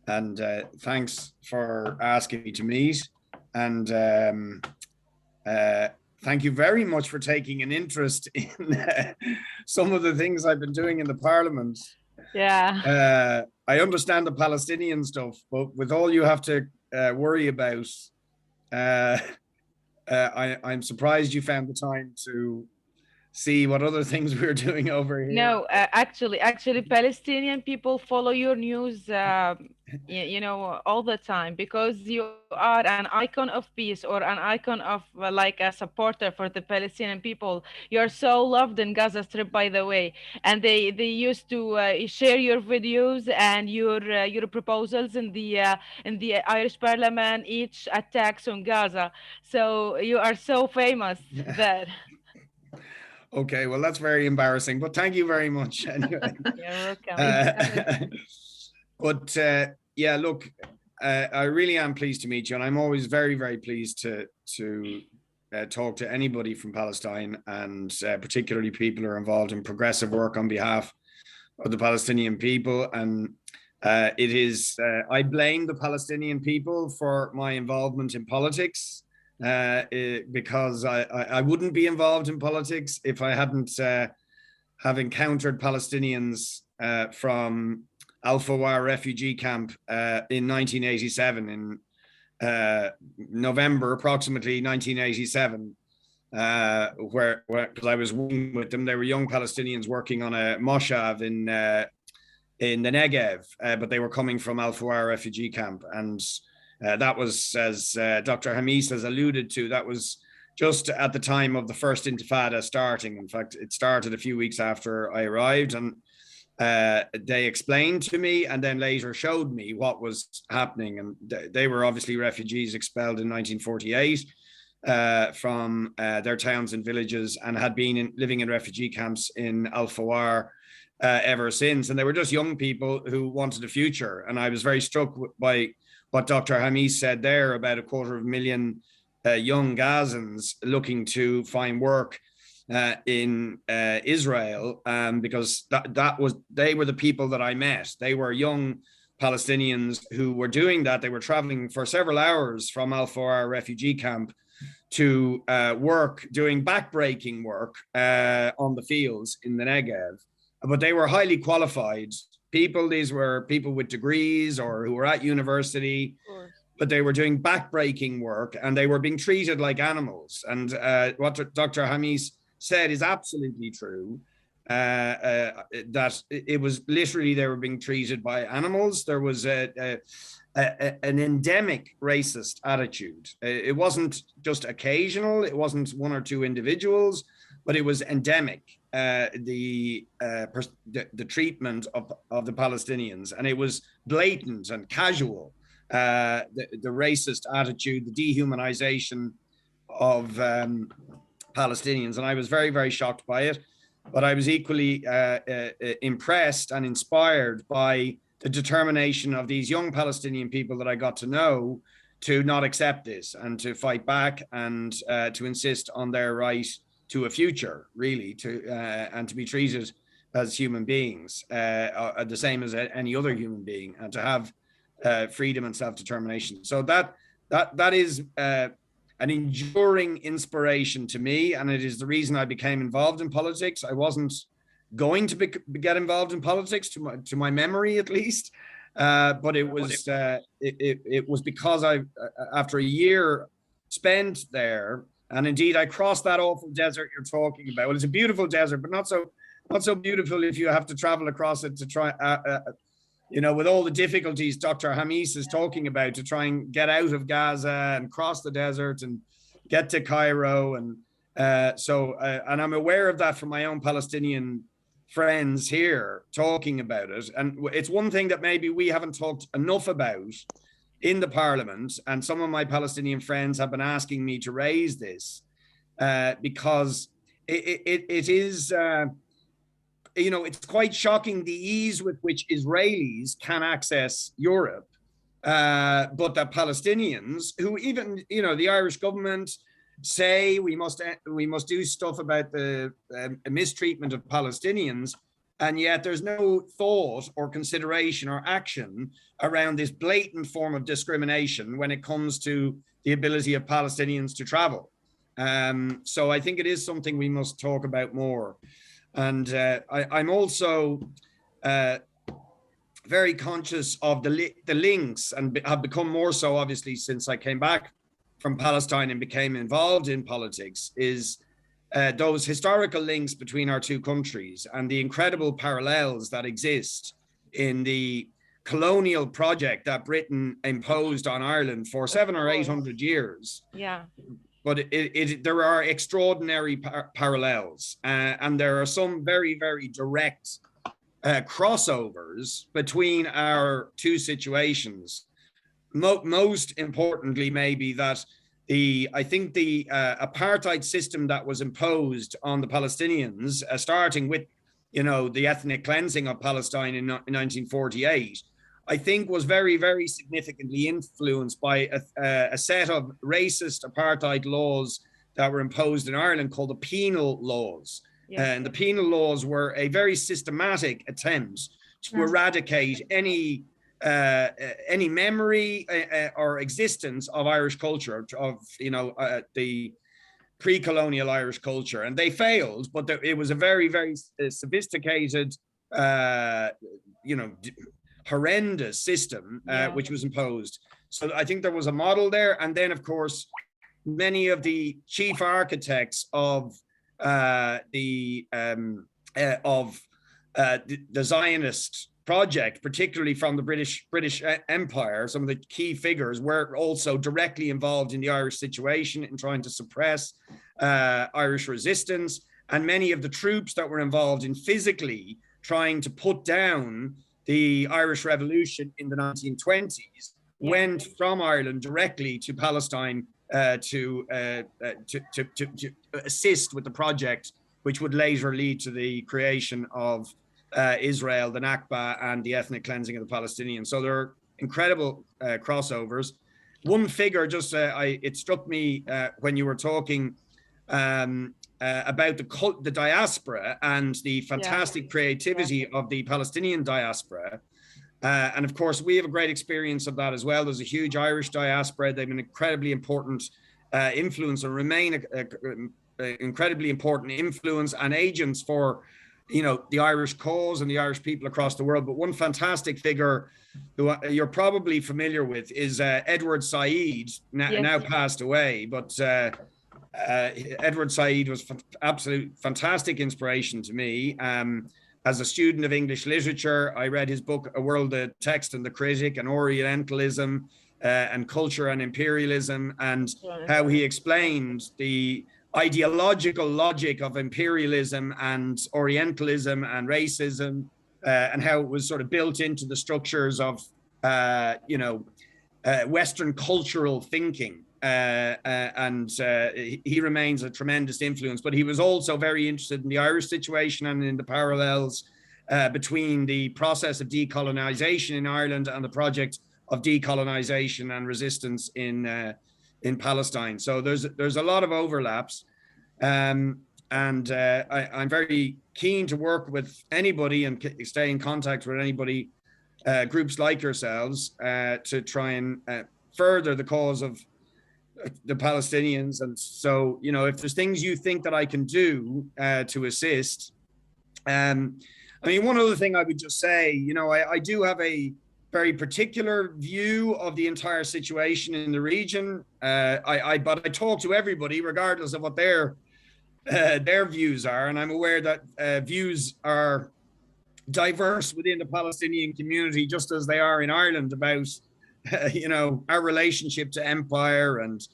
and thanks for asking me to meet. And uh, thank you very much for taking an interest in some of the things I've been doing in the Parliament. Yeah. I understand the Palestinian stuff, but with all you have to worry about, uh, I'm surprised you found the time to see what other things we're doing over here. No, actually, Palestinian people follow your news, all the time because you are an icon of peace or an icon of like a supporter for the Palestinian people. You're so loved in Gaza Strip, by the way, and they used to share your videos and your proposals in the Irish Parliament, each attacks on Gaza. So you are so famous there. Okay, well, that's very embarrassing, but thank you very much anyway. You're welcome. It's Uh, but yeah, look, I really am pleased to meet you, and I'm always very, very pleased to talk to anybody from Palestine, and particularly people who are involved in progressive work on behalf of the Palestinian people. And I blame the Palestinian people for my involvement in politics, because I wouldn't be involved in politics if I hadn't have encountered Palestinians from Al Fawar refugee camp in 1987, in November approximately 1987, where because I was working with them. They were young Palestinians working on a moshav in the Negev, but they were coming from Al Fawar refugee camp, and that was, as Dr. Hamis has alluded to, that was just at the time of the first Intifada starting. In fact, it started a few weeks after I arrived, and they explained to me and then later showed me what was happening. And they were obviously refugees expelled in 1948 from their towns and villages, and had been living in refugee camps in Al Fawar ever since. And they were just young people who wanted a future. And I was very struck by what Dr. Hamis said there about 250,000 young Gazans looking to find work in Israel, because they were the people that I met. They were young Palestinians who were doing that. They were traveling for several hours from Al Fawar refugee camp to work, doing backbreaking work on the fields in the Negev. But they were highly qualified people. These were people with degrees or who were at university, but they were doing backbreaking work, and they were being treated like animals. And what Dr. Hamis said is absolutely true, that it was literally they were being treated by animals. There was an endemic racist attitude. It wasn't just occasional. It wasn't one or two individuals, but it was endemic. The treatment of the Palestinians, and it was blatant and casual. The racist attitude, the dehumanization of Palestinians, and I was very, very shocked by it. But I was equally impressed and inspired by the determination of these young Palestinian people that I got to know to not accept this and to fight back, and to insist on their right to a future, really, and to be treated as human beings, the same as any other human being, and to have freedom and self-determination. So that is an enduring inspiration to me, and it is the reason I became involved in politics. I wasn't going to get involved in politics, to my memory at least, but it was because after a year spent there, and indeed I crossed that awful desert you're talking about. Well, it's a beautiful desert, but not so beautiful if you have to travel across it to try, with all the difficulties Dr. Hamis is talking about, to try and get out of Gaza and cross the desert and get to Cairo. And and I'm aware of that from my own Palestinian friends here talking about it. And it's one thing that maybe we haven't talked enough about in the Parliament. And some of my Palestinian friends have been asking me to raise this, because it is... it's quite shocking the ease with which Israelis can access Europe, but that Palestinians, who even, the Irish government say we must do stuff about the mistreatment of Palestinians, And yet there's no thought or consideration or action around this blatant form of discrimination when it comes to the ability of Palestinians to travel. So I think it is something we must talk about more. And I'm also very conscious of the links, and have become more so obviously since I came back from Palestine and became involved in politics, is those historical links between our two countries and the incredible parallels that exist in the colonial project that Britain imposed on Ireland for 700 or 800 years. Yeah. But there are extraordinary parallels, and there are some very, very direct crossovers between our two situations. Most importantly, maybe that I think the apartheid system that was imposed on the Palestinians, starting with, the ethnic cleansing of Palestine in 1948, I think was very, very significantly influenced by a set of racist apartheid laws that were imposed in Ireland called the penal laws. Yes. And the penal laws were a very systematic attempt to eradicate any memory or existence of Irish culture, of the pre-colonial Irish culture, and they failed. But it was a very, very sophisticated, horrendous system which was imposed. So I think there was a model there, and then of course many of the chief architects of the Zionist project, particularly from the British Empire, some of the key figures were also directly involved in the Irish situation in trying to suppress Irish resistance, and many of the troops that were involved in physically trying to put down the Irish Revolution in the 1920s went from Ireland directly to Palestine to assist with the project, which would later lead to the creation of Israel, the Nakba, and the ethnic cleansing of the Palestinians. So there are incredible crossovers. One figure, it struck me when you were talking about the diaspora and the fantastic creativity of the Palestinian diaspora. And of course, we have a great experience of that as well. There's a huge Irish diaspora. They've been incredibly important influence and remain incredibly important influence and agents for the Irish cause and the Irish people across the world. But one fantastic figure who you're probably familiar with is Edward Said, now passed away. But Edward Said was absolute fantastic inspiration to me. As a student of English literature, I read his book, A World, the Text and the Critic, and Orientalism and Culture and Imperialism, and how he explained the ideological logic of imperialism and Orientalism and racism, and how it was sort of built into the structures of, Western cultural thinking. He remains a tremendous influence, but he was also very interested in the Irish situation and in the parallels between the process of decolonization in Ireland and the project of decolonization and resistance in Palestine. So there's a lot of overlaps, and I'm very keen to work with anybody and stay in contact with anybody, groups like yourselves, to try and further the cause of the Palestinians. And so, if there's things you think that I can do to assist, one other thing I would just say, I do have a very particular view of the entire situation in the region. But I talk to everybody regardless of what their views are, and I'm aware that views are diverse within the Palestinian community, just as they are in Ireland, about our relationship to empire and